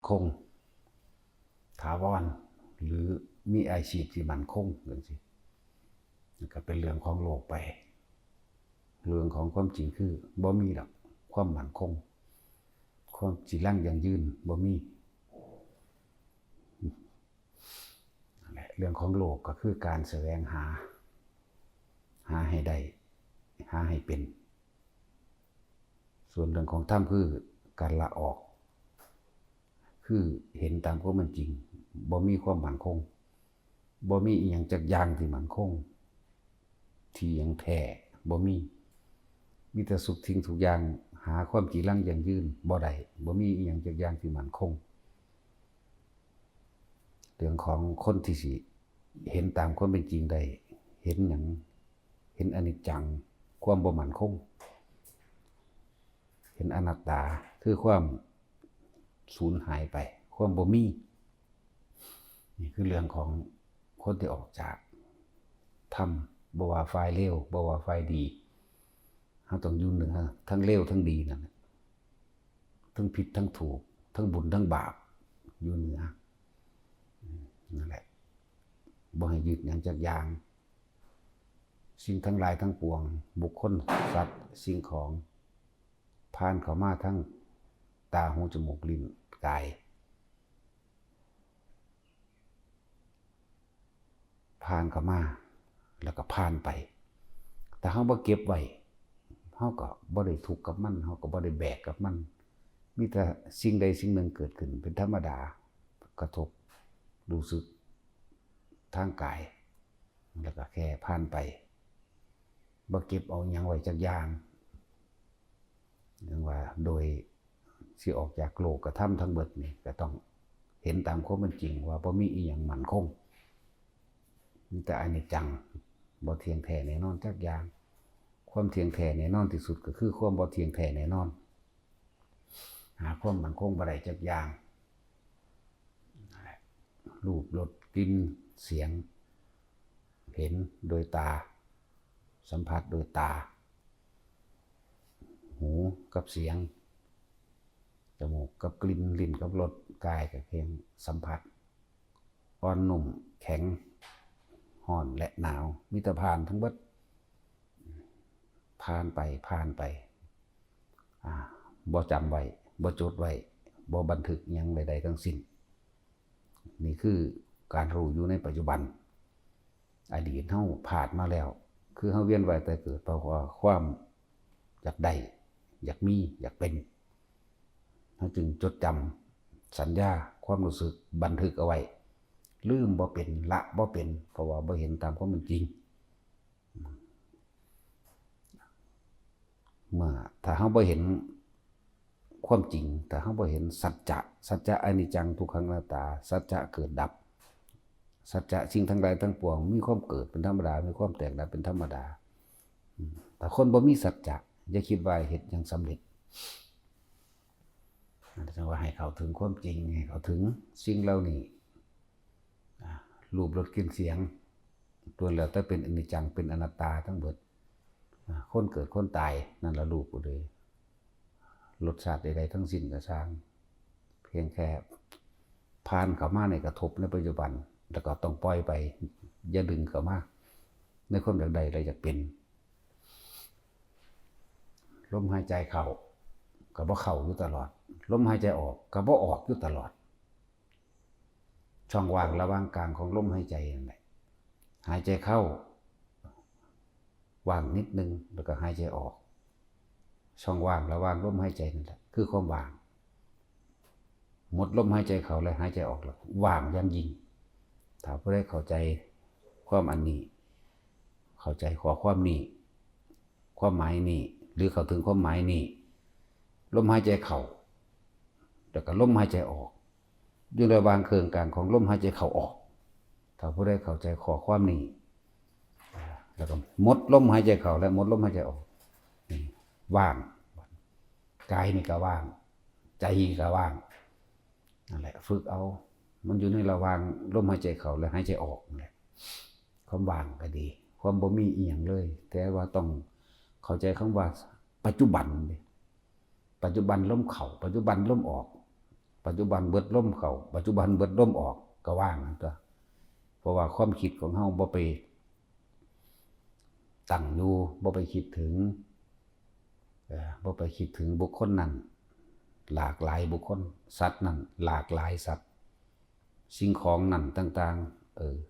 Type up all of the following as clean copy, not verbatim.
คงถาวรหรือมีอาชีพที่มั่นคงจังซี่ก็เป็นเรื่องของโลกไปเรื่องของความจริงคือบ่มีดอกความมั่นคงความสิยั่งยั่งยืนบ่มีเรื่องของโลกก็คือการแสวงหาให้ได้หาให้เป็นส่วนเรื่องของธรรมคือการละออกคือเห็นตามความเป็นจริงบ่มีความมั่นคงบ่มีอีหยังจักอย่างที่มั่นคงที่ยังแท้บ่มีแต่สุขทิ้งทุกอย่างหาความจีรังยั่งยืนบ่ได้บ่มีอีหยังจักอย่างที่มั่นคงเรื่องของคนที่สิเห็นตามความเป็นจริงได้เห็นหยังเห็นอนิจจังความบ่มั่นคงเห็นอนัตตาคือความสูญหายไปความบ่มีนี่คือเรื่องของคนที่ออกจากธรรมบ่ว่าฝ่ายเลวบ่ว่าฝ่ายดีเฮาต้องอยู่เหนือทั้งเลวทั้งดีนั่นแหละทั้งผิดทั้งถูกทั้งบุญทั้งบาปอยู่เหนือนั่นแหละบ่ให้ยึดหยังจักอย่างสิ่งทั้งหลายทั้งปวงบุคคลสัตว์สิ่งของผ่านเข้ามาทั้งตาหูจมูกลิ้นกายผ่านเข้ามาแล้วก็ผ่านไปแต่เฮาบ่เก็บไว้เฮาก็บ่ได้ทุกข์กับมันเฮาก็บ่ได้แบกกับมันมีแต่สิ่งใดสิ่งหนึ่งเกิดขึ้นเป็นธรรมดากระทบรู้สึกทางกายแล้วก็แค่ผ่านไปบ่เก็บเอาหยังไว้จักอย่างเรื่องว่าโดยสิออกจากโลกธรรมทั้งเบิดนี่ก็ต้องเห็นตามความเป็นจริงว่าบ่มีอีหยังมั่นคงมีแต่อนิจจังบ่เที่ยงแท้แน่นอนจักอย่างความเที่ยงแท้แน่นอนที่สุดก็คือความบ่เที่ยงแท้แน่นอนหาความมั่นคงบ่ได้จักอย่างรูปรสกลิ่นเสียงเห็นโดยตาสัมผัสโดยตาหูกับเสียงจมูกกับกลิ่นลิ้นกับรสกายกับเพียงสัมผัสอ่อนนุ่มแข็งร้อนและหนาวมีแต่ผ่านทั้งเบิดผ่านไปบ่จำไว้บ่จดไว้บ่บันทึกหยังใดๆทั้งสิ้นนี่คือการรู้อยู่ในปัจจุบันอดีตเฮาผ่านมาแล้วคือเฮาเวียนว่ายตายเกิดเพราะว่าความอยากได้อยากมีอยากเป็นเฮาจึงจดจำสัญญาความรู้สึกบันทึกเอาไว้ลืมบ่เป็นละบ่เป็นเพราะว่าบ่เห็นตามความเป็นจริงเมื่อถ้าเฮาบ่เห็นความจริงถ้าเฮาบ่เห็นสัจจะอนิจจังทุกขังอนัตตาสัจจะเกิดดับสัจจะสิ่งทั้งหลายทั้งปวงมีความเกิดเป็นธรรมดามีความแตกดับเป็นธรรมดาแต่คนบ่มีสัจจะอย่าคิดว่าเฮ็ดหยังสำเร็จแต่ว่าให้เข้าถึงความจริงให้เข้าถึงสิ่งเหล่านี้รูปรสกลิ่นเสียงตัวแล้วแต่เป็นอนิจจังเป็นอนัตตาทั้งหมดคนเกิดคนตายนั่นละรูปบ่เลยรสชาติใดๆทั้งสิ้นก็ช่างเพียงแค่ผ่านเข้ามาในกระทบในปัจจุบันแล้วก็ต้องปล่อยไปอย่าดึงเข้ามาในความอยากใดอะไรอยากเป็นลมหายใจเข้าก็บ่เข้าอยู่ตลอดลมหายใจออกก็บ่ออกอยู่ตลอดช่องว่างระหว่างกลางของลมหายใจนั่นแหละหายใจเข้าว่างนิดนึงแล้วก็หายใจออกช่องว่างระหว่างลมหายใจนั่นแหละคือความว่างหมดลมหายใจเข้าแล้วหายใจออกแล้วว่างอย่างยิ่งถ้าผู้ใดเข้าใจความอันนี้เข้าใจข้อความนี้ความหมายนี้หรือเข้าถึงความหมายนี้ลมหายใจเข้าแล้วก็ลมหายใจออกอยู่ระหว่างเครื่องกลางของลมหายใจเข้าออกถ้าผู้ใดเข้าใจข้อความนี้แล้วก็หมดลมหายใจเข้าและหมดลมหายใจออกว่างกายนี่ก็ว่างใจก็ว่างนั่นแหละฝึกเอามันอยู่ในระหว่างลมหายใจเข้าและหายใจออกนั่นแหละความว่างก็ดีความบ่มีอีหยังเลยแต่ว่าต้องเข้าใจคำว่าปัจจุบันปัจจุบันลมเข้าปัจจุบันลมออก ปัจจุบันเบิดลมเข้าปัจจุบันเบิดลมออกก็ว่างนั่นตัวเพราะว่าความคิดของเฮาบ่ไปตั้งอยู่บ่ไปคิดถึงบุคคลนั้นหลากหลายบุคคลสัตว์นั้นหลากหลายสัตว์สิ่งของนั้นต่าง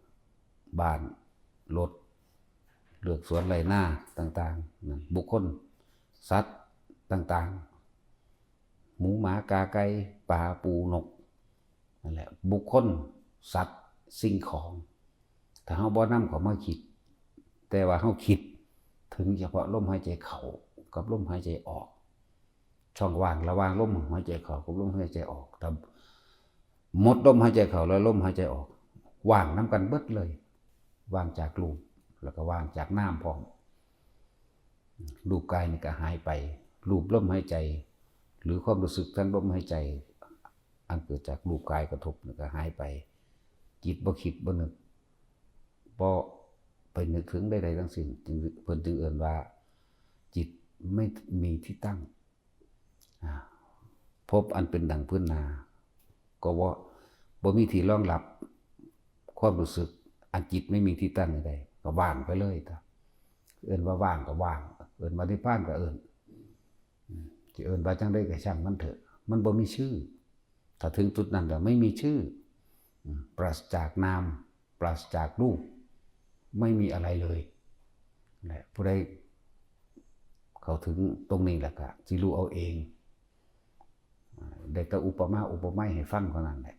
ๆบ้านรถเลือกสวนไรหน้าต่างๆนั่นบุคคลสัตว์ต่างๆหมูหมากาไก่ปลาปูนกนั่นแหละบุคคลสัตว์สิ่งของถ้าเฮาบ่นำเข้ามาคิดแต่ว่าเฮาคิดถึงเฉพาะลมหายใจเข้ากับลมหายใจออกช่องว่างระหว่างลมหายใจเข้ากับลมหายใจออกถ้าหมดลมหายใจเข้าแล้วลมหายใจออกว่างนํกันเบิดเลยว่างจากรูปแล้วก็ว่างจากนามพร้อมรูปกายนี่ก็หายไปรูปลมหายใจหรือความรู้สึกทางลมหายใจอันเกิดจากรูปกายกระทบนี่ก็หายไปจิตบ่คิดบ่นึกบ่ไปนึกถึงใดๆทั้งสิ้นจึงเพิ่นจึงเอิ้นว่าจิตไม่มีที่ตั้งพบอันเป็นดังพื้นนาก็ว่าบ่มีที่รองรับความรู้สึกอันจิตไม่มีที่ตั้งใดก็ว่างไปเลยtáเอิ้นว่าว่างก็ว่างเอิ้นว่านิพพานก็เอิ้นสิเอิ้นว่าจังได๋ก็ช่างมันเถอะมันบ่มีชื่อถ้าถึงจุดนั้นแล้วไม่มีชื่อปราศจากนามปราศจากรูปไม่มีอะไรเลยแหละผู้ใดเข้าถึงตรงนี้แหละก็สิรู้เอาเองได้แต่อุปมาอุปไมยให้ฟังเท่านั้นแหละ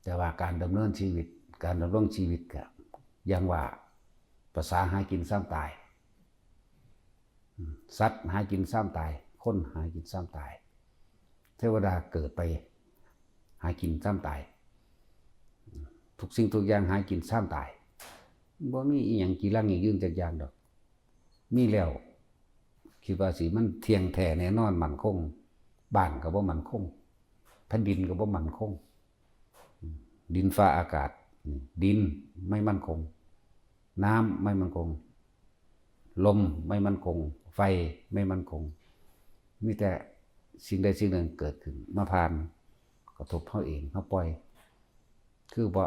แต่ว่าการดำเนินชีวิตการดำรงชีวิตก็อย่างว่าภาษาหากินซ้ำตายสัตว์หากินซ้ำตายคนหากินซ้ำตายเทวดาเกิดไปหากินซ้ำตายทุกสิ่งทุกอย่างหากินซ้ำตายบ่มีอีหยังกี่ลังอีกยืนจักอย่างดอกมีแล้วคิดว่าสิมันเที่ยงแท้แน่นอนมั่นคงบ้านก็บ่มั่นคงแผ่นดินก็บ่มั่นคงดินฟ้าอากาศดินไม่มั่นคงน้ำไม่มั่นคงลมไม่มั่นคงไฟไม่มั่นคงมีแต่สิ่งใดสิ่งหนึ่งเกิดขึ้นมาผ่านกระทบเฮาเองเฮาปล่อยคือบ่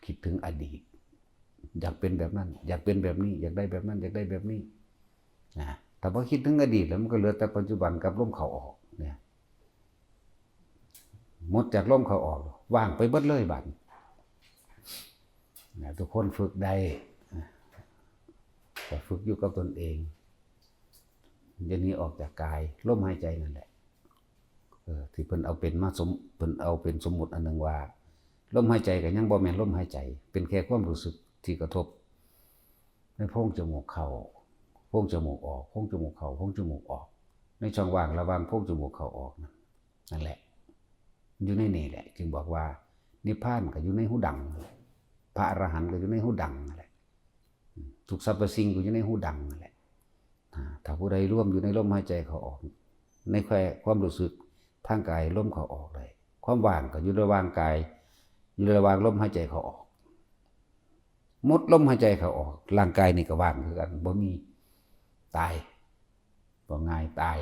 คิดถึงอดีตอยากเป็นแบบนั้นอยากเป็นแบบนี้อยากได้แบบนั้นอยากได้แบบนี้นะแต่พอคิดถึงอดีตแล้วมันก็เหลือแต่ปัจจุบันกับลมเข้าออกเนี่ยหมดจากลมเข้าออกว่างไปเบิดเลยบัดนะทุกคนฝึกได้แต่ฝึกอยู่กับตนเองอย่าหนีออกจากกายลมหายใจนั่นแหละที่เพิ่นเอาเป็นมาเพิ่นเอาเป็นสมมุติอันนึงว่าลมหายใจก็ยังบ่แม่นลมหายใจเป็นแค่ความรู้สึกที่กระทบในโพรงจมูกเข้าโพรงจมูกออกโพรงจมูกเข้าโพรงจมูกออกในช่องว่างระหว่างโพรงจมูกเข้าออกนั่นแหละอยู่ในนี่แหละจึงบอกว่านิพพานก็อยู่ในหูดังพระอรหันต์ก็อยู่ในหูดังนั่นแหละทุกสรรพสิ่งก็อยู่ในหูดังนั่นแหละถ้าผู้ใดร่วมอยู่ในลมหายใจเข้าออกในแค่ความรู้สึกทางกายลมเข้าออกเลยความว่างก็อยู่ระหว่างกายอยู่ระหว่างลมหายใจเข้าออกหมดลมหายใจเข้าออกร่างกายนี่ก็ว่างคือกันบ่มีตายบ่ง่ายตาย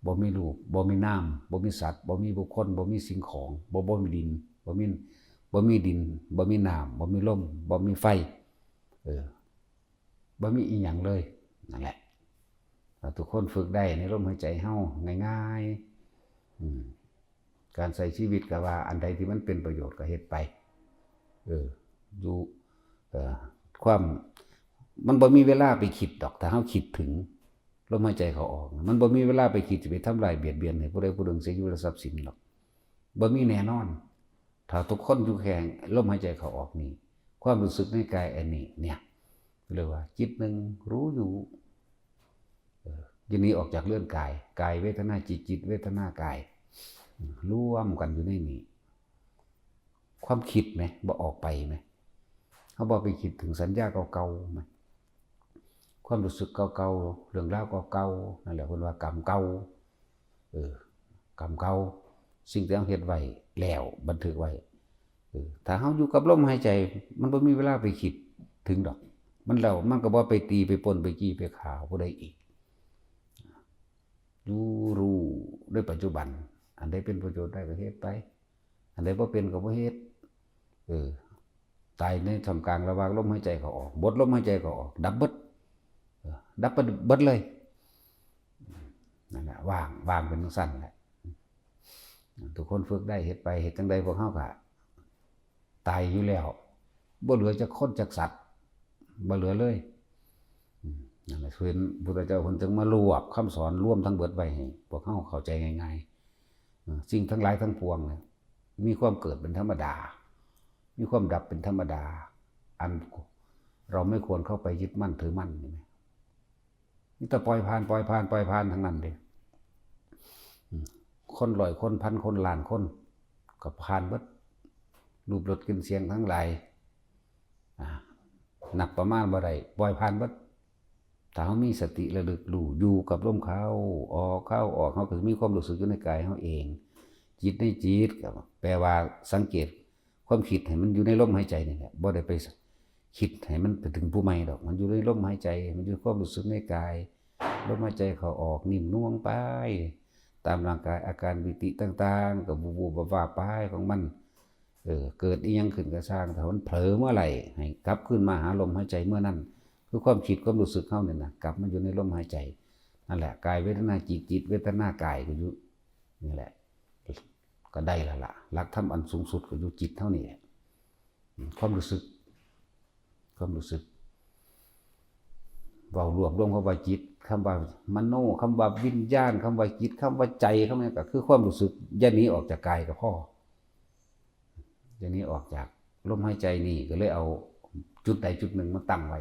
บ่มีรูปบ่มีนามบ่มีสัตว์บ่มีบุคคลบ่มีสิ่งของบ่มีดินบ่มีดินบ่มีน้ำบ่มีลมบ่มีไฟบ่มีอีหยังเลยนั่นแหละทุกคนฝึกได้ในลมหายใจเฮาง่ายๆการใช้ชีวิตก็ว่าอันใดที่มันเป็นประโยชน์ก็เฮ็ดไปอยู่ความมันบ่มีเวลาไปคิดดอกถ้าเฮาคิดถึงลมหายใจเขาออกมันบ่มีเวลาไปคิดจะไปทำลายเบียดเบียนให้ผู้ใดผู้หนึ่งเสียชีวิตทรัพย์สินหรอกบ่มีแน่นอนถ้าทุกคนอยู่แค่ลมหายใจเขาออกนี่ความรู้สึกในกายอันนี้เนี่ยเรียกว่าจิตหนึ่งรู้อยู่อย่างนี้ออกจากเรื่องกายเวทนาจิตเวทนากายร่วมกันอยู่ในนี้ความคิดไหมบ่ออกไปไหมเขาบอกไปคิดถึงสัญญาเก่าๆไหมความรู้สึกเก่าๆเรื่องราวเก่าๆนั่นแหละคนว่ากรรมเก่ากรรมเก่าสิ่งที่เราเฮ็ดไว้แล้วบันทึกไว้ถ้าเฮาอยู่กับลมหายใจมันบ่มีเวลาไปคิดถึงดอกมันแล้วมันก็บ่ไปตีไปปนไปจี้ไปข่าวผู้ใดอีกรู้ด้วยปัจจุบัน อันใดเป็นประโยชน์ได้ก็เฮ็ดไปอันใดบ่เป็นก็บ่เฮ็ดตายในท่ามกลางระหว่างลมหายใจเขาออกบดลมหายใจเขาออกดับเบิดดับเบิดเลยนั่นแหละว่างเป็นสั้นแหละทุกคนฝึกได้เฮ็ดไปเฮ็ดจังใดพวกเฮาก็ตายอยู่แล้วบ่เหลือจักคนจักสัตว์บ่เหลือเลยนั่นแหละเพิ่นพุทธเจ้าเพิ่นถึงมารวบคำสอนรวมทั้งเบิดไว้ให้พวกเฮาเข้าใจง่ายๆสิ่งทั้งหลายทั้งปวงเนี่ยมีความเกิดเป็นธรรมดามีความดับเป็นธรรมดาอันเราไม่ควรเข้าไปยึดมั่นถือมั่นนี่นี่แต่ปล่อยผ่านทั้งนั้นเด้คนร้อยคนพันคนล้านคนก็ผ่านเบิดรูปรสกลิ่นเสียงทั้งหลายนับประมาณบ่ได้ปล่อยผ่านเบิดถ้าเฮามีสติระลึกรู้อยู่กับลมเข้าออกเฮาก็มีความรู้สึกอยู่ในกายเฮาเองจิตในจิตก็แปลว่าสังเกตความคิดให้มันอยู่ในลมหายใจนี่แหละบ่ได้ไปคิดให้มันไปถึงผู้ใหม่ดอกมันอยู่ในลมหายใจมันอยู่ความรู้สึกในกายลมหายใจเข้าออกนิ่มน่วงไปตามร่างกายอาการวิติต่างๆก็บูบๆบ้าๆไปของมันเกิดอีหยังขึ้นก็สร้างถ้ามันเผลอเมื่อไหร่ให้กลับขึ้นมาหาลมหายใจเมื่อนั้นคือความคิดความรู้สึกเฮาเนี่ยนะกลับมาอยู่ในลมหายใจนั่นแหละกายเวทนาจิตเวทนากายก็อยู่นี่แหละก็ได้แล้วล่ะหลักธรรมอันสูงสุดก็อยู่จิตเท่านี้ความรู้สึกเว้ารวบรวมคำว่าจิตคำว่ามโนคำว่าวิญญาณคำว่าจิตคำว่าใจคำนี้ก็คือความรู้สึกอย่าหนีออกจากกายกับพ่ออย่าหนีออกจากลมหายใจนี่ก็เลยเอาจุดใดจุดหนึ่งมาตั้งไว้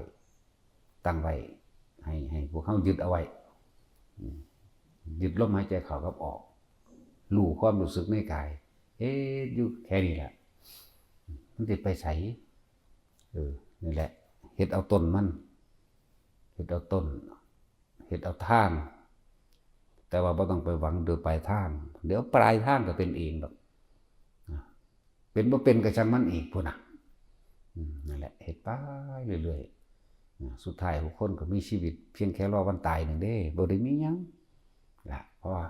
ให้พวกเขายึดเอาไว้ยึดลมหายใจเข้ากับออกรู้ความรู้สึกในกายอยู่แค่นี้แหละมันจะไปใส่นี่แหละเฮ็ดเอาต้นมันเฮ็ดเอาต้นเฮ็ดเอาท่านแต่ว่าบ่ต้องไปหวังโดยปลายทางเดี๋ยวปลายทางก็เป็นเองดอกเป็นบ่เป็นก็ช่างมันอีกพุ่นน่ะนั่นแหละเฮ็ดไปเรื่อยๆสุดท้ายทุกคนก็มีชีวิตเพียงแค่รอวันตายนึงเด้บ่ได้มีหยังล่ะเพราะว่า